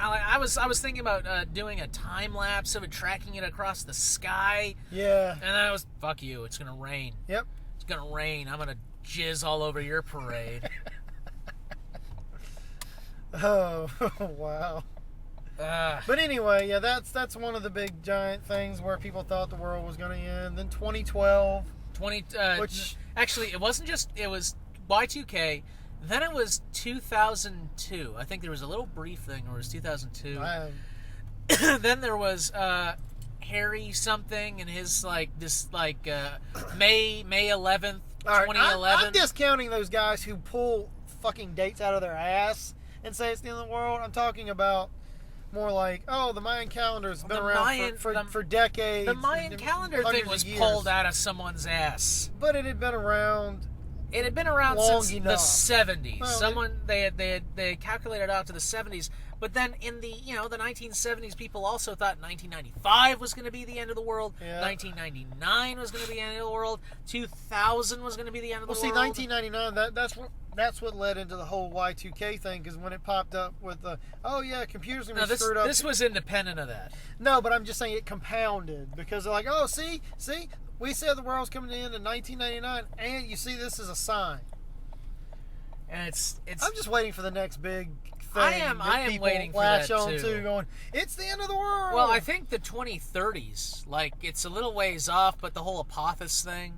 I was thinking about doing a time lapse of it, tracking it across the sky. Yeah. And then I was, fuck you. It's gonna rain. Yep. It's gonna rain. I'm gonna jizz all over your parade. Oh, wow. But anyway, yeah, that's one of the big giant things where people thought the world was going to end. Then 2012, which actually it wasn't just, it was Y2K. Then it was 2002. I think there was a little brief thing where it was 2002. Then there was Harry something and his May 11th, 2011. I'm discounting those guys who pull fucking dates out of their ass and say it's the end of the world. I'm talking about more like, the Mayan calendar's been around for decades. The Mayan calendar thing was pulled out of someone's ass. But it had been around. It had been around long since enough. the 70s. Well, they had calculated out to the 70s. But then in the 1970s, people also thought 1995 was going to be the end of the world. Yeah. 1999 was going to be the end of the world. 2000 was going to be the end of the world. 1999. That's what led into the whole Y2K thing, because when it popped up with the computers gonna be screwed up. This was independent of that. No, but I'm just saying it compounded, because they're like, see, we said the world's coming to end in 1999, and you see this as a sign. And it's. I'm just waiting for the next big thing. I am people waiting for latch that on too. to, going, it's the end of the world. Well, I think the 2030s, it's a little ways off, but the whole Apophis thing.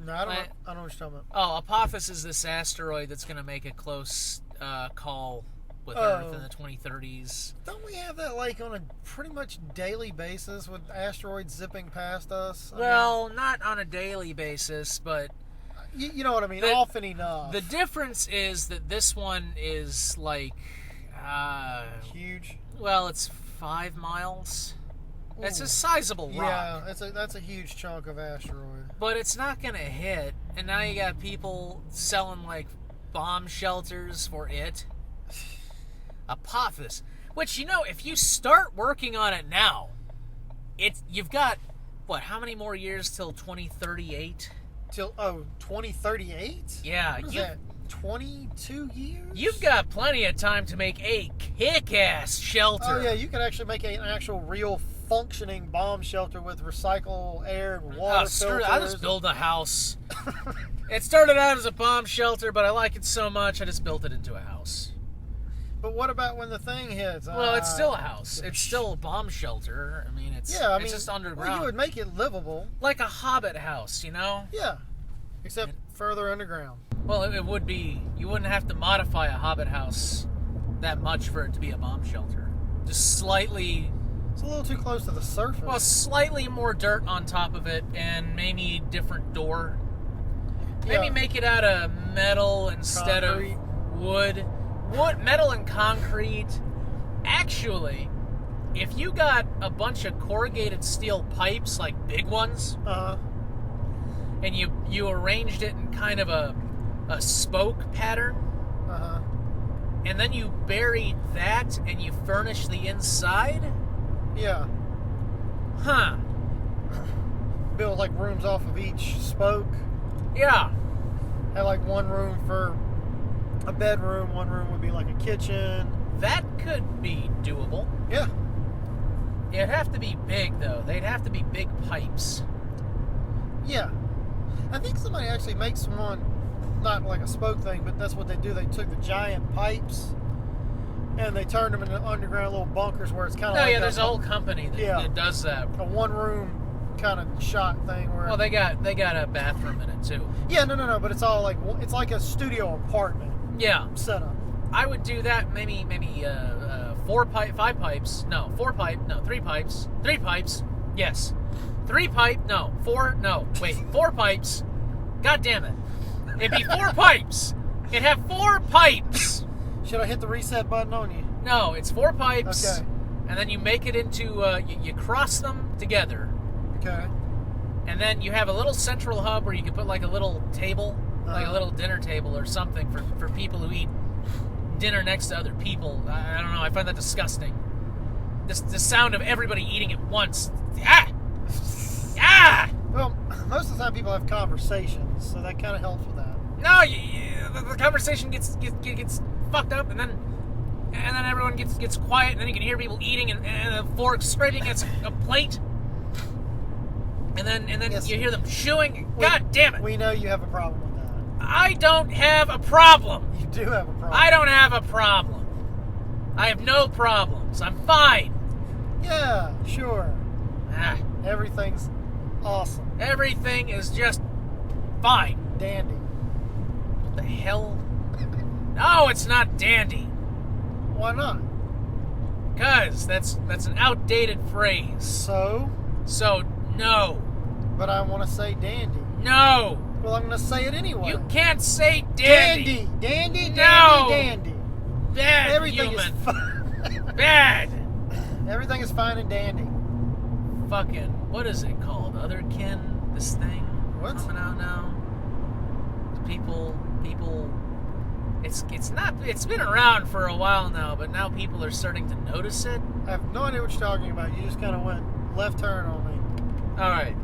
No, I don't know what you're talking about. Oh, Apophis is this asteroid that's going to make a close call with Earth in the 2030s. Don't we have that on a pretty much daily basis with asteroids zipping past us? Well, not on a daily basis, but You know what I mean? Often enough. The difference is that this one is like... huge? Well, it's 5 miles. Ooh. It's a sizable rock. Yeah, that's a huge chunk of asteroid. But it's not going to hit. And now you got people selling, like, bomb shelters for it. Apophis. Which, if you start working on it now, you've got, how many more years till 2038? 2038? Yeah. What is that, 22 years? You've got plenty of time to make a kick-ass shelter. Oh, yeah, you could actually make an actual real functioning bomb shelter with recycled air and water filters. I'll just build a house. It started out as a bomb shelter, but I like it so much I just built it into a house. But what about when the thing hits? Well, it's still a house. It's still a bomb shelter. I mean, it's just underground. Well, you would make it livable. Like a hobbit house, Yeah, except further underground. Well, it would be... You wouldn't have to modify a hobbit house that much for it to be a bomb shelter. Just slightly... It's a little too close to the surface. Well, slightly more dirt on top of it and maybe different door. Maybe make it out of metal instead of wood. Metal and concrete. Actually, if you got a bunch of corrugated steel pipes, like big ones, and you arranged it in kind of a spoke pattern, and then you buried that and you furnish the inside... Yeah. Huh. Build like rooms off of each spoke. Yeah. Have like one room for a bedroom, one room would be like a kitchen. That could be doable. Yeah. It'd have to be big, though. They'd have to be big pipes. Yeah. I think somebody actually makes one, not like a spoke thing, but that's what they do. They took the giant pipes and they turned them into underground little bunkers where it's kind of like... yeah, there's a whole company that does that. A one-room kind of shot thing where... Well, they got a bathroom in it, too. Yeah, no, but it's all like... It's like a studio apartment. Yeah. Setup. I would do that maybe 4 pipes. No, 4 pipe. No, 3 pipes. 3 pipes. Yes. 3 pipe. No. 4. No. Wait. 4 pipes. God damn it. It'd be 4 pipes. It'd have 4 pipes. Should I hit the reset button on you? No, it's 4 pipes. Okay. And then you make it into, you cross them together. Okay. And then you have a little central hub where you can put like a little table, like a little dinner table or something for people who eat dinner next to other people. I don't know, I find that disgusting. The sound of everybody eating at once. Ah! Ah! Well, most of the time people have conversations, so that kind of helps with that. No, the conversation gets fucked up, and then everyone gets quiet, and then you can hear people eating and a fork scraping against a plate, and then yes. You hear them chewing. God damn it! We know you have a problem with that. I don't have a problem. You do have a problem. I don't have a problem. I have no problems. I'm fine. Yeah, sure. Ah. Everything's awesome. Everything is just fine. Dandy. What the hell? No, it's not dandy. Why not? Because that's an outdated phrase. So, no. But I want to say dandy. No. Well, I'm going to say it anyway. You can't say dandy. Dandy. No. Dandy. Bad Everything human. is fine. Bad. Everything is fine and dandy. Fucking, what is it called? Otherkin? This thing? What? Coming out now? People. It's been around for a while now, but now people are starting to notice it. I have no idea what you're talking about. You just kind of went left turn on me. Alright.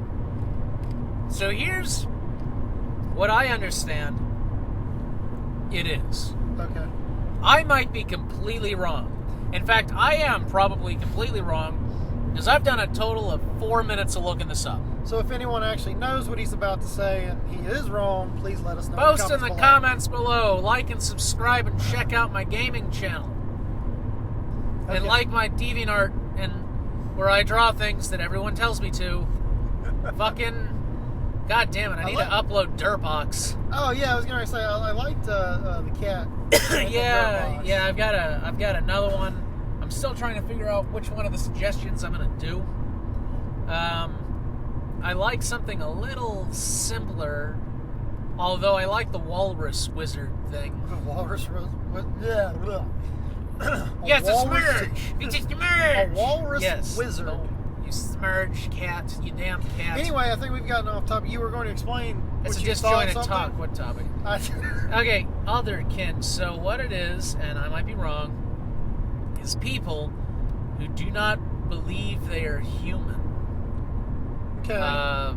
So here's what I understand it is. Okay. I might be completely wrong. In fact, I am probably completely wrong, because I've done a total of 4 minutes of looking this up. So if anyone actually knows what he's about to say and he is wrong, please let us know. Post in the comments below. Like and subscribe and check out my gaming channel. Okay. And like my DeviantArt, and where I draw things that everyone tells me to. Fucking, god damn it! I need to upload Dirtbox. Oh yeah, I was gonna say I liked the cat. yeah. I've got another one. I'm still trying to figure out which one of the suggestions I'm gonna do. I like something a little simpler Although I like the walrus wizard thing. The walrus yeah. Yeah, it's a smurge. It's a smurge. A walrus yes. wizard. Oh, you smurge cat. You damn cat. Anyway, I think we've gotten off topic. You were going to explain. It's a what you thought disjointed something? talk. What topic? Okay, otherkin. So what it is, and I might be wrong, is people who do not believe they are human. Okay.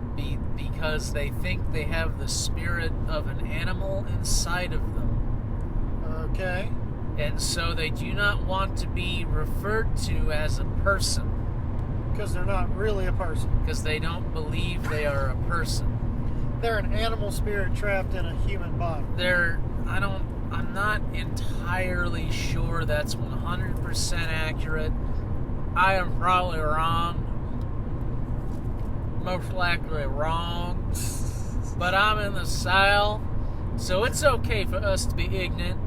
Because they think they have the spirit of an animal inside of them. Okay. And so they do not want to be referred to as a person. Because they're not really a person. Because they don't believe they are a person. They're an animal spirit trapped in a human body. I'm not entirely sure that's 100% accurate. I am probably wrong. Most likely wrong. But I'm in the South, so it's okay for us to be ignorant.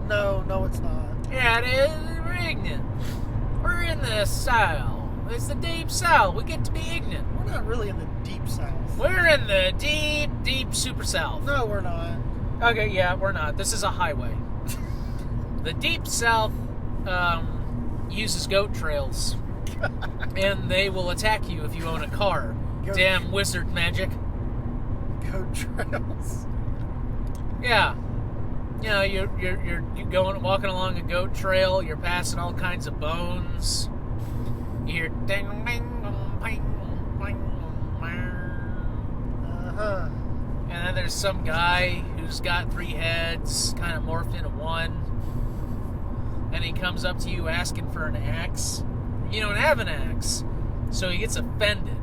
No, it's not. Yeah, it is. We're ignorant. We're in the South. It's the deep South. We get to be ignorant. We're not really in the deep South. We're in the deep, deep super South. No, we're not. Okay, yeah, we're not. This is a highway. The deep South uses goat trails. And they will attack you if you own a car. Damn wizard magic. Goat trails. Yeah. You know, you're going walking along a goat trail, you're passing all kinds of bones. You hear ding ding ping ping. Uh-huh. And then there's some guy who's got 3 heads, kind of morphed into one. And he comes up to you asking for an axe. You don't have an axe. So he gets offended.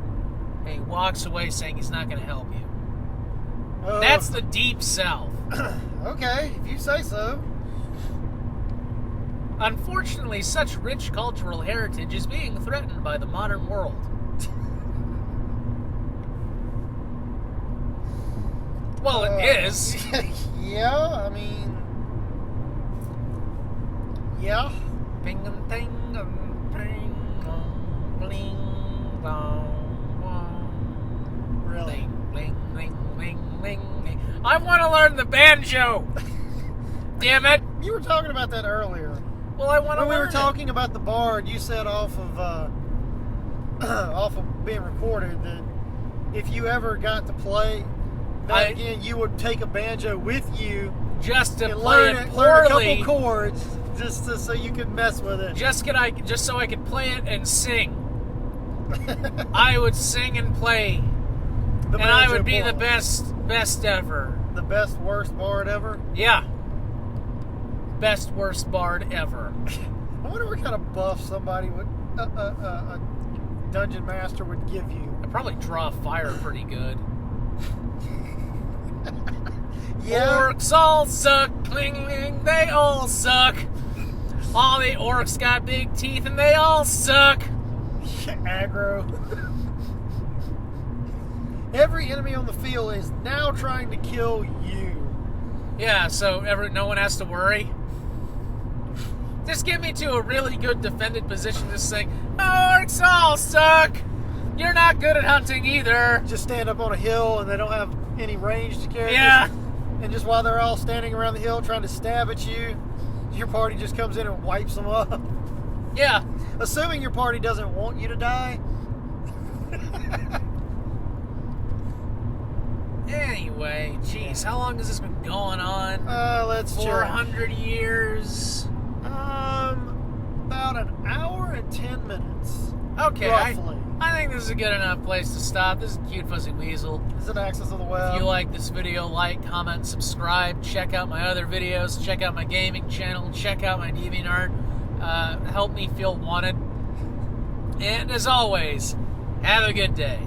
And he walks away saying he's not going to help you. That's the deep South. Okay, if you say so. Unfortunately, such rich cultural heritage is being threatened by the modern world. Well, it is. Yeah, I mean... Yeah. Ping and ting and ping and bling bong bong. Really? Bling bling bling bling bling. I want to learn the banjo. Damn it! You were talking about that earlier. Well, I want to When we learn were talking about the bard, you said off of being recorded that if you ever got to play that again, you would take a banjo with you just to and play learn it learn a poorly. couple chords just so you could mess with it. Just so I could play it and sing. I would sing and play, and I would be the best ever. The best worst bard ever. Yeah. Best worst bard ever. I wonder what kind of buff somebody would a dungeon master would give you. I'd probably draw fire pretty good. Yeah. Orcs all suck, cling, cling, they all suck. All the orcs got big teeth and they all suck. Aggro. Every enemy on the field is now trying to kill you. Yeah, so no one has to worry. Just get me to a really good defended position to say, orcs all suck. You're not good at hunting either. Just stand up on a hill and they don't have any ranged characters. Yeah. And just while they're all standing around the hill trying to stab at you, your party just comes in and wipes them up. Yeah. Assuming your party doesn't want you to die. Anyway, geez, how long has this been going on? Let's check. 400 years. About an hour and 10 minutes. Okay, Roughly. I think this is a good enough place to stop. This is Cute Fuzzy Weasel. Is it Access of the Web? If you like this video, like, comment, subscribe. Check out my other videos. Check out my gaming channel. Check out my DeviantArt. Help me feel wanted. And as always, have a good day.